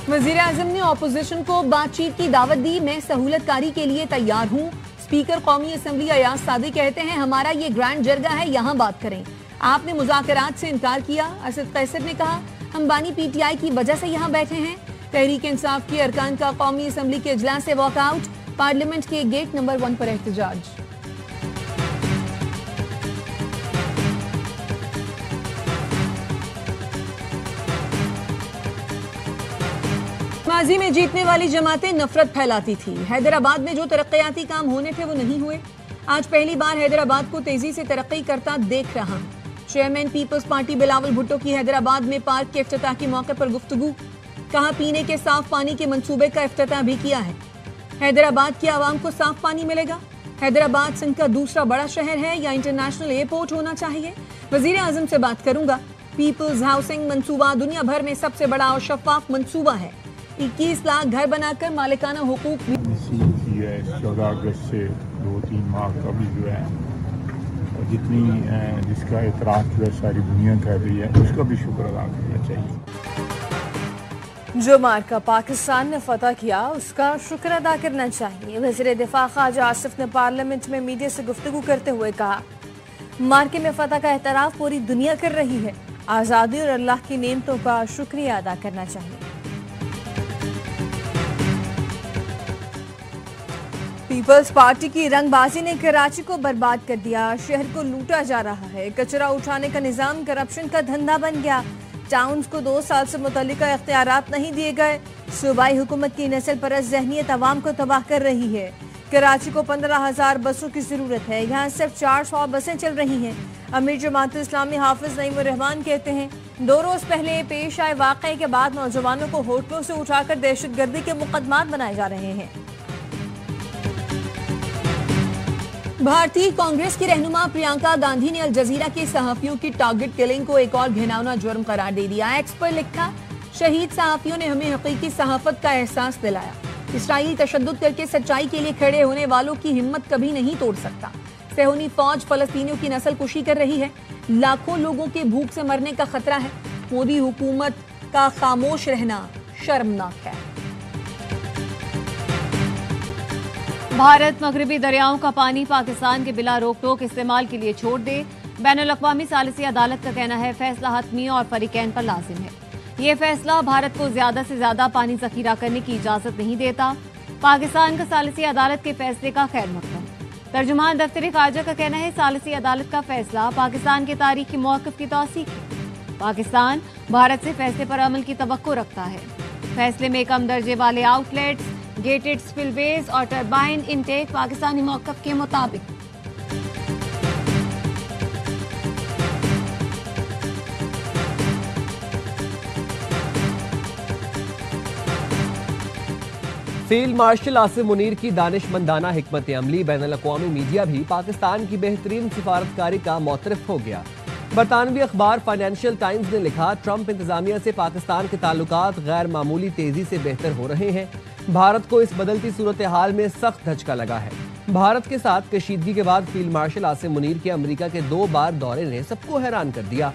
वजीर आजम ने ऑपोजिशन को बातचीत की दावत दी। मैं सहूलतकारी के लिए तैयार हूँ। स्पीकर कौमी असम्बली अयाज सादी कहते हैं हमारा ये ग्रैंड जरगा है, यहाँ बात करें। आपने मुज़ाकरात से इनकार किया। असद कैसर ने कहा हम बानी पीटीआई की वजह से यहाँ बैठे हैं। तहरीक इंसाफ के अरकान का कौमी असम्बली के इजलास से वॉकआउट। पार्लियामेंट के गेट नंबर 1 पर एहतजाज। माजी में जीतने वाली जमातें नफरत फैलाती थी। हैदराबाद में जो तरक्याती काम होने थे वो नहीं हुए। आज पहली बार हैदराबाद को तेजी से तरक्की करता देख रहा। चेयरमैन पीपल्स पार्टी बिलावल भुट्टो की हैदराबाद में पार्क के इफ्तिताह के मौके पर गुफ्तगू। कहा पीने के साफ पानी के मंसूबे का इफ्तिताह भी किया है। हैदराबाद की आवाम को साफ पानी मिलेगा। हैदराबाद सिंध का दूसरा बड़ा शहर है या इंटरनेशनल एयरपोर्ट होना चाहिए। वजीर आजम से बात करूंगा। पीपल्स हाउसिंग मंसूबा दुनिया भर में सबसे बड़ा और शफाफ मंसूबा है। 21 लाख घर बनाकर मालिकाना हुकूक भी 14 अगस्त से 2-3 माह का भी जो है और जिसका एतराफ़ जो है सारी दुनिया कर रही है उसका भी शुक्र अदा करना चाहिए। जो मार्का पाकिस्तान ने फतह किया उसका शुक्र अदा करना चाहिए। वज़ीर दिफा ख्वाजा आसिफ ने पार्लियामेंट में मीडिया से गुफ्तगू करते हुए कहा मार्के में फतह का एतराफ़ पूरी दुनिया कर रही है। आज़ादी और अल्लाह की नेमतों का शुक्रिया अदा करना चाहिए। पीपल्स पार्टी की रंगबाजी ने कराची को बर्बाद कर दिया। शहर को लूटा जा रहा है। कचरा उठाने का निजाम करप्शन का धंधा बन गया। टाउन्स को 2 साल से मुतल्लिका इख्तियारात नहीं दिए गए। सूबाई हुकूमत की नस्ल परस्त ज़हनियत अवाम को तबाह कर रही है। कराची को 15,000 बसों की जरूरत है। यहाँ सिर्फ 400 बसें चल रही हैं। अमीर जमात इस्लामी हाफिज नईमुर रहमान कहते हैं 2 रोज पहले पेश आए वाक़े के बाद नौजवानों को होटलों से उठाकर दहशतगर्दी के मुकदमात बनाए जा रहे हैं। भारतीय कांग्रेस की रहनुमा प्रियंका गांधी ने अल जजीरा के सहाफियों की टारगेट किलिंग को एक और घिनौना जुर्म करार दे दिया। एक्स पर लिखा शहीद सहाफियों ने हमें हकीकी सहाफत का एहसास दिलाया। इसराइली तशद्दुद करके सच्चाई के लिए खड़े होने वालों की हिम्मत कभी नहीं तोड़ सकता। सेहूनी फौज फलस्तीनियों की नस्ल कुशी कर रही है। लाखों लोगों के भूख से मरने का खतरा है। मोदी हुकूमत का खामोश रहना शर्मनाक है। भारत मगरबी दरियाओं का पानी पाकिस्तान के बिला रोक टोक इस्तेमाल के लिए छोड़ दे। बैनुल-अक़वामी सालिसी अदालत का कहना है फैसला हतमी और फरीकैन पर लाजिम है। ये फैसला भारत को ज्यादा से ज्यादा पानी जखीरा करने की इजाजत नहीं देता। पाकिस्तान का सालिसी अदालत के फैसले का खैर मकदम। तर्जुमान दफ्तर ख़ारजा का कहना है सालिसी अदालत का फैसला पाकिस्तान के तारीखी मौक़िफ़ की तौसीक़ है। पाकिस्तान भारत से फैसले पर अमल की तवक्को रखता है। फैसले में कम दर्जे वाले आउटलेट्स, गेटेड स्पिलवेज और टरबाइन इनटेक पाकिस्तानी मौक़िफ़ के मुताबिक। फील्ड मार्शल आसिम मुनीर की दानिशमंदाना हिकमत अमली बैनुल-अक़वामी मीडिया भी पाकिस्तान की बेहतरीन सिफारतकारी का मोतरफ हो गया। बरतानवी अखबार फाइनेंशियल टाइम्स ने लिखा ट्रंप इंतजामिया से पाकिस्तान के ताल्लुकात गैर मामूली तेजी से बेहतर हो रहे हैं। भारत को इस बदलती सूरत हाल में सख्त धचका लगा है। भारत के साथ कशीदगी के बाद फील्ड मार्शल आसिम मुनीर के अमेरिका के 2 बार दौरे ने सबको हैरान कर दिया।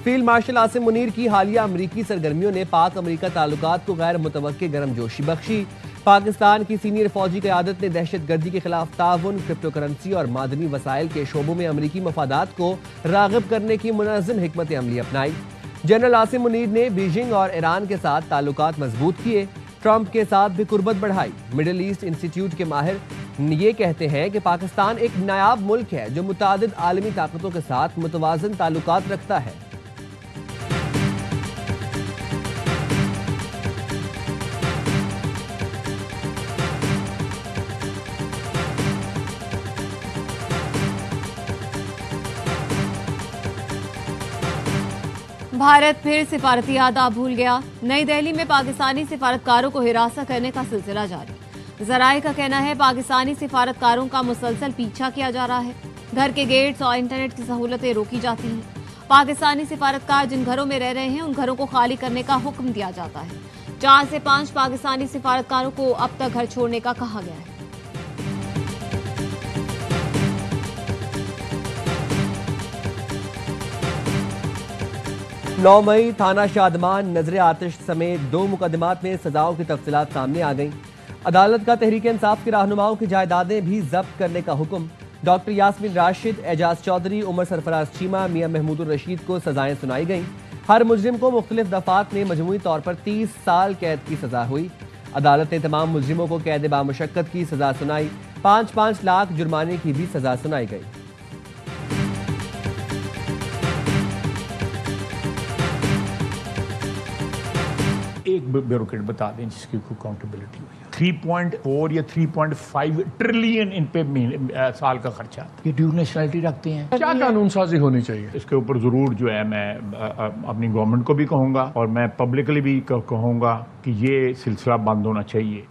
फील्ड मार्शल आसिम मुनीर की हालिया अमरीकी सरगर्मियों ने पाक अमरीका ताल्लुकात को गैर मुतवक्के गर्मजोशी बख्शी। पाकिस्तान की सीनियर फौजी क़यादत ने दहशतगर्दी के खिलाफ ताउन, क्रिप्टो करेंसी और मादनी वसाइल के शोबों में अमरीकी मफादात को राग़िब करने की मुनज़्ज़म हिकमत अमली अपनाई। जनरल आसिम मुनीर ने बीजिंग और ईरान के साथ ताल्लुकात मजबूत किए। ट्रंप के साथ भी कुर्बत बढ़ाई। मिडिल ईस्ट इंस्टीट्यूट के माहिर ये कहते हैं कि पाकिस्तान एक नायाब मुल्क है जो मुतादिद आलमी ताकतों के साथ मुतवाज़न ताल्लुकात रखता है। भारत फिर सिफारती आदाब भूल गया। नई दिल्ली में पाकिस्तानी सिफारतकारों को हिरासत करने का सिलसिला जारी। ज़राए का कहना है पाकिस्तानी सिफारतकारों का मुसलसल पीछा किया जा रहा है। घर के गेट्स और इंटरनेट की सहूलतें रोकी जाती हैं। पाकिस्तानी सिफारतकार जिन घरों में रह रहे हैं उन घरों को खाली करने का हुक्म दिया जाता है। 4 से 5 पाकिस्तानी सिफारतकारों को अब तक घर छोड़ने का कहा गया है। 9 मई थाना शादमान नजर आतिश समेत 2 मुकदमात में सजाओं की तफसीलात सामने आ गईं। अदालत का तहरीक इंसाफ के रहनुमाओं की जायदादें भी जब्त करने का हुक्म। डॉक्टर यास्मीन राशिद, एजाज चौधरी, उमर सरफराज चीमा, मियां महमूदुर रशीद को सजाएं सुनाई गईं। हर मुजरिम को मुख्तलिफ दफात में मजमूई तौर पर 30 साल कैद की सजा हुई। अदालत ने तमाम मुजरिमों को कैद बामुशक्कत की सजा सुनाई। 5-5 लाख जुर्माने की भी सजा सुनाई गई। एक ब्यूरोक्रेट बता दें जिसकी कोई अकाउंटेबिलिटी हुई। 3.4 या 3.5 ट्रिलियन इन पे साल का खर्चा। ये ड्यूल नेशनलिटी रखते हैं। क्या कानून साजी होनी चाहिए इसके ऊपर जरूर जो है मैं अपनी गवर्नमेंट को भी कहूँगा और मैं पब्लिकली भी कहूँगा कि ये सिलसिला बंद होना चाहिए।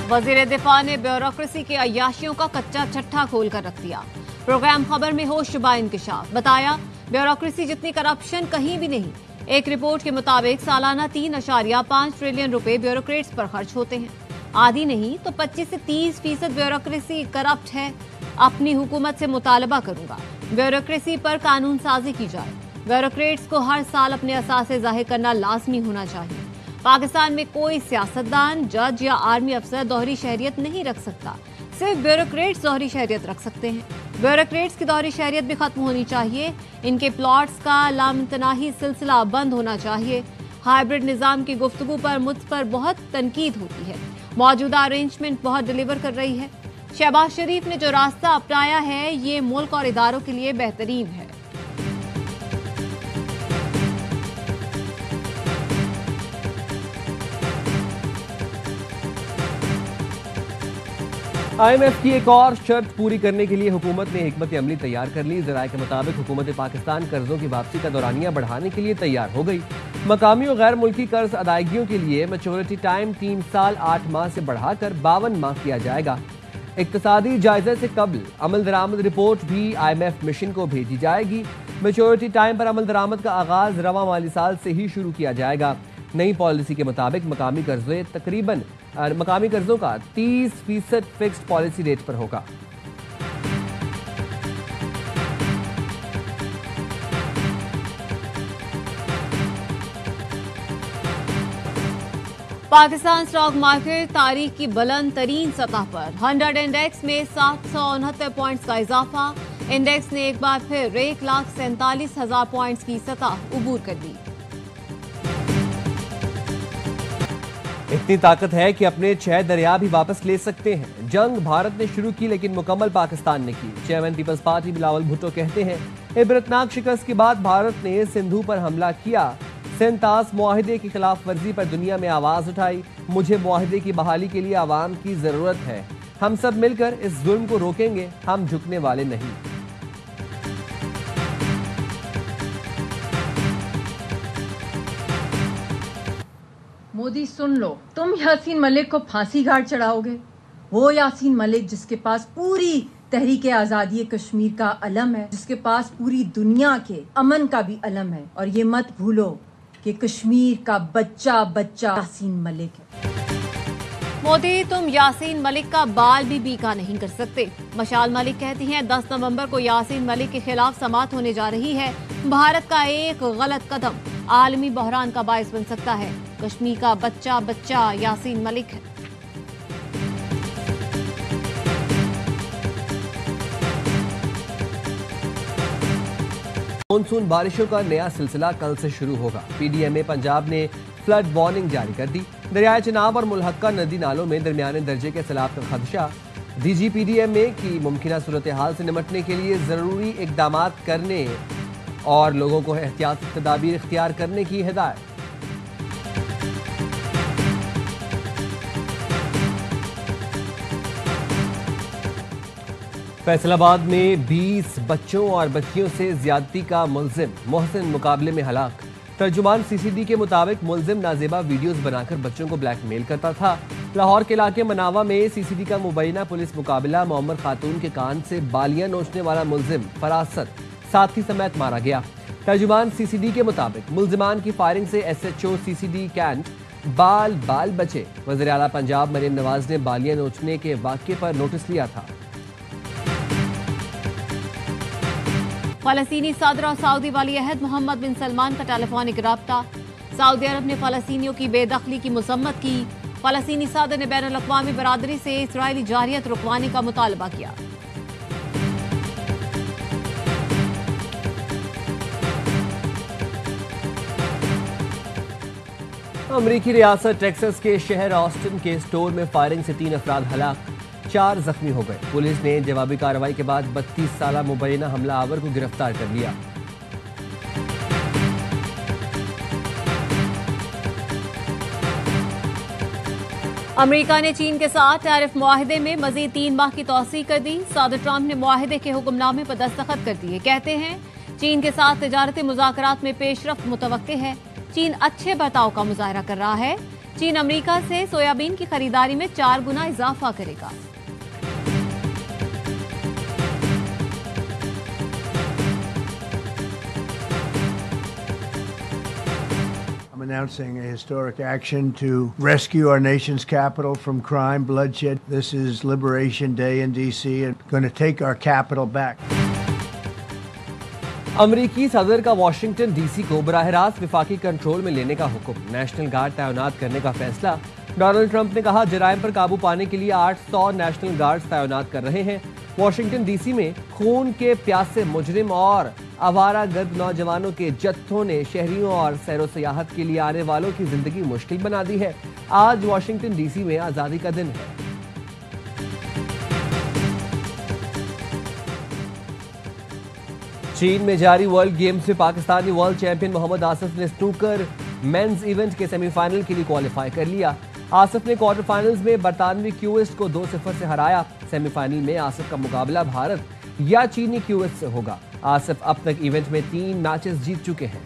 वजीर दिफा ने ब्यूरोक्रेसी के अय्याशियों का कच्चा चट्टा खोल कर रख दिया। प्रोग्राम खबर में हो शुबा इंकिशाफ, बताया ब्यूरोक्रेसी जितनी करप्शन कहीं भी नहीं। एक रिपोर्ट के मुताबिक सालाना 3.5 ट्रिलियन रुपए ब्यूरोक्रेट्स पर खर्च होते हैं। आधी नहीं तो 25 से 30% ब्यूरोक्रेसी करप्ट है। अपनी हुकूमत से मुतालबा करूंगा ब्यूरोक्रेसी पर कानून साजी की जाए। ब्यूरोक्रेट्स को हर साल अपने असासे जाहिर करना लाजमी होना चाहिए। पाकिस्तान में कोई सियासतदान, जज या आर्मी अफसर दोहरी शहरियत नहीं रख सकता। सिर्फ ब्यूरोक्रेट्स दोहरी शहरियत रख सकते हैं। ब्यूरोक्रेट्स की दोहरी शहरियत भी खत्म होनी चाहिए। इनके प्लॉट्स का लामतनाही सिलसिला बंद होना चाहिए। हाइब्रिड निजाम की गुफ्तगू पर मुझ पर बहुत तनकीद होती है। मौजूदा अरेंजमेंट बहुत डिलीवर कर रही है। शहबाज शरीफ ने जो रास्ता अपनाया है ये मुल्क और इदारों के लिए बेहतरीन है। IMF की एक और शर्त पूरी करने के लिए हुकूमत ने हिकमत अमली तैयार कर ली। ज़राए के मुताबिक हुकूमत पाकिस्तान कर्जों की वापसी का दौरानिया बढ़ाने के लिए तैयार हो गई। मकामी और गैर मुल्की कर्ज अदायगियों के लिए मैच्योरिटी टाइम 3 साल 8 माह से बढ़ाकर 52 माह किया जाएगा। इक्तसादी जायजे से कबल अमल दरामद रिपोर्ट भी IMF मिशन को भेजी जाएगी। मैच्योरिटी टाइम पर अमल दरामद का आगाज रवा माली साल से ही शुरू किया जाएगा। नई पॉलिसी के मुताबिक मकामी कर्जों का 30% फिक्स्ड पॉलिसी रेट पर होगा। पाकिस्तान स्टॉक मार्केट तारीख की बुलंद तरीन सतह पर 100 इंडेक्स में 769 पॉइंट्स का इजाफा। इंडेक्स ने एक बार फिर 1,47,000 पॉइंट्स की सतह उबूर कर दी। इतनी ताकत है कि अपने 6 दरिया भी वापस ले सकते हैं। जंग भारत ने शुरू की लेकिन मुकम्मल पाकिस्तान ने की। चेयरमैन पीपल्स पार्टी बिलावल भुट्टो कहते हैं इबरतनाक शिकस्त के बाद भारत ने सिंधु पर हमला किया। सेंतास मुआहिदे की खिलाफ वर्जी पर दुनिया में आवाज उठाई। मुझे मुआहिदे की बहाली के लिए आवाम की जरूरत है। हम सब मिलकर इस जुल्म को रोकेंगे। हम झुकने वाले नहीं। मोदी सुन लो, तुम यासीन मलिक को फांसी घाट चढ़ाओगे। वो यासीन मलिक जिसके पास पूरी तहरीक आज़ादी कश्मीर का अलम है, जिसके पास पूरी दुनिया के अमन का भी अलम है। और ये मत भूलो कि कश्मीर का बच्चा बच्चा यासीन मलिक है। मोदी, तुम यासीन मलिक का बाल भी बीका नहीं कर सकते। मशाल मलिक कहती हैं 10 नवंबर को यासीन मलिक के खिलाफ समाअत होने जा रही है। भारत का एक गलत कदम आलमी बहरान का बायस बन सकता है। कश्मीर का बच्चा बच्चा यासीन मलिक है। मानसून बारिशों का नया सिलसिला कल से शुरू होगा। PDMA पंजाब ने फ्लड वार्निंग जारी कर दी। दरियाए चिनाब और मुल्हक्का नदी नालों में दरमियाने दर्जे के सैलाब का खदशा। DG PDMA की मुमकिन सूरत हाल से निपटने के लिए जरूरी इकदाम करने और लोगों को एहतियाती तदाबीर इख्तियार करने की हिदायत। फैसलाबाद में 20 बच्चों और बच्चियों से ज्यादती का मुलजिम मोहसिन मुकाबले में हलाक। तर्जुमान CCD के मुताबिक मुलजिम नाजेबा वीडियोस बनाकर बच्चों को ब्लैकमेल करता था। लाहौर के इलाके मनावा में CCD का मुबैना पुलिस मुकाबला मोहम्मद खातून के कान से बालियां नोचने वाला मुलजिम फरासत साथी समेत मारा गया। तर्जुमान CCD के मुताबिक मुलजिमान की फायरिंग से SHO CCD कैंट बाल बचे। वज़ीर आला पंजाब मरीम नवाज ने बालियां नोचने के वाक़े पर नोटिस लिया था। फलस्तीनी सदर और सऊदी वली-अहद मोहम्मद बिन सलमान का टेलीफोनिक राब्ता। सऊदी अरब ने फलस्तीनियों की बेदखली की मजम्मत की। फलस्तीनी सदर ने बैनुल अक़वामी बरादरी से इसराइली जारियत रुकवाने का मुतालबा किया। अमरीकी रियासत टेक्सास के शहर ऑस्टिन के स्टोर में फायरिंग से 3 अफराद हलाक, 4 जख्मी हो गए। पुलिस ने जवाबी कार्रवाई के बाद 32 साला मुबैना हमलावर को गिरफ्तार कर लिया। अमेरिका ने चीन के साथ टैरिफ मुआहदे में मजीद 3 माह की तौसीह कर दी। सदर ट्रंप ने मुआहदे के हुक्मनामे पर दस्तखत कर दिए। कहते हैं चीन के साथ तिजारती मुज़ाकरात में पेशरफ्त मुतवक्के है। चीन अच्छे बर्ताव का मुजाहरा कर रहा है। चीन अमेरिका से सोयाबीन की खरीदारी में 4 गुना इजाफा करेगा। Announcing a historic action to rescue our nation's capital from crime, bloodshed. This is Liberation Day in D.C. and going to take our capital back. अमरीकी सदर का वाशिंगटन डीसी को बराह रास्त विफाकी कंट्रोल में लेने का हुक्म, नेशनल गार्ड तैनात करने का फैसला। डोनाल्ड ट्रंप ने कहा जराइम पर काबू पाने के लिए 800 नेशनल गार्ड्स तैनात कर रहे हैं। वाशिंगटन डीसी में खून के प्यासे मुजरिम और आवारागर्द नौजवानों के जत्थों ने शहरियों और सैरो सियाहत के लिए आने वालों की जिंदगी मुश्किल बना दी है। आज वाशिंगटन डीसी में आजादी का दिन है। चीन में जारी वर्ल्ड गेम्स में पाकिस्तानी वर्ल्ड चैंपियन मोहम्मद आसिफ ने स्नूकर मेंस इवेंट के सेमीफाइनल के लिए क्वालिफाई कर लिया। आसिफ ने क्वार्टर फाइनल्स में बरतानवी क्यूइस्ट को 2-0 से हराया। सेमीफाइनल में आसिफ का मुकाबला भारत या चीनी क्यूइस्ट से होगा। आसिफ अब तक इवेंट में 3 मैचेस जीत चुके हैं।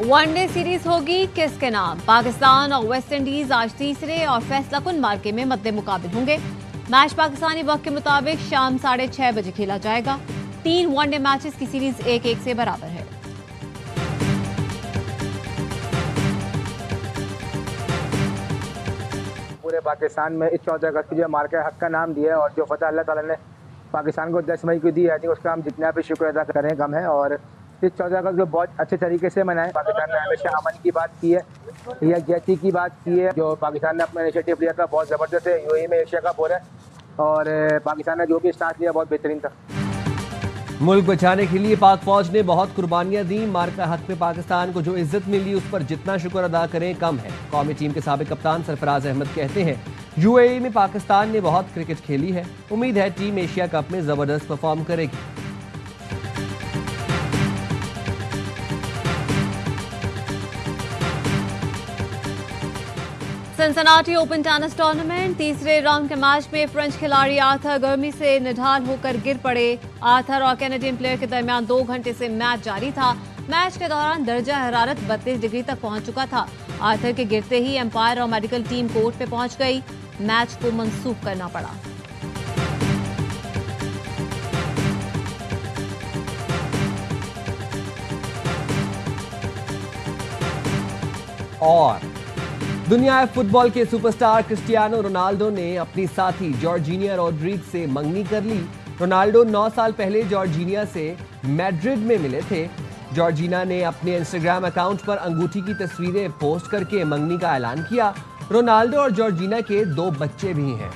वनडे सीरीज होगी किसके नाम? पाकिस्तान और वेस्ट इंडीज आज तीसरे और फैसला कुन मार्के में मद्दे मुकाबिल होंगे। मैच पाकिस्तानी वक्त के मुताबिक शाम 6:30 बजे खेला जाएगा। 3 वनडे मैचेस की सीरीज 1-1 से बराबर है। पूरे पाकिस्तान में इस 14 अगस्त की जो मार्का हक का नाम दिया है और जो फतह अल्लाह ताला ने पाकिस्तान को 10 मई को दी है, उसका हम जितना भी शुक्र अदा करें कम है। और इस 14 अगस्त को बहुत अच्छे तरीके से मनाएं। पाकिस्तान ने हमेशा अमन की बात की है, यकजहती की बात की है। जो पाकिस्तान ने अपना इनिशिएटिव लिया था बहुत ज़बरदस्त है। यूएई में एशिया कप हो रहा है और पाकिस्तान ने जो भी स्टार्ट लिया बहुत बेहतरीन था। मुल्क बचाने के लिए पाक फौज ने बहुत कुर्बानियां दी। मार्का हक में पाकिस्तान को जो इज्जत मिली उस पर जितना शुक्र अदा करें कम है। कौमी टीम के साबिक कप्तान सरफराज अहमद कहते हैं यूएई में पाकिस्तान ने बहुत क्रिकेट खेली है। उम्मीद है टीम एशिया कप में जबरदस्त परफॉर्म करेगी। सिंसिनाटी ओपन टेनिस टूर्नामेंट तीसरे राउंड के मैच में फ्रेंच खिलाड़ी आर्थर गर्मी से निढाल होकर गिर पड़े। आर्थर और कैनेडियन प्लेयर के दरमियान 2 घंटे से मैच जारी था। मैच के दौरान दर्जा हरारत 32 डिग्री तक पहुंच चुका था। आर्थर के गिरते ही एम्पायर और मेडिकल टीम कोर्ट पे पहुंच गई। मैच को मंसूख करना पड़ा। और दुनिया फुटबॉल के सुपरस्टार क्रिस्टियानो रोनाल्डो ने अपनी साथी जॉर्जिनिया रोड्रिग्स से मंगनी कर ली। रोनाल्डो 9 साल पहले जॉर्जिनिया से मैड्रिड में मिले थे। जॉर्जिना ने अपने इंस्टाग्राम अकाउंट पर अंगूठी की तस्वीरें पोस्ट करके मंगनी का ऐलान किया। रोनाल्डो और जॉर्जिना के 2 बच्चे भी हैं।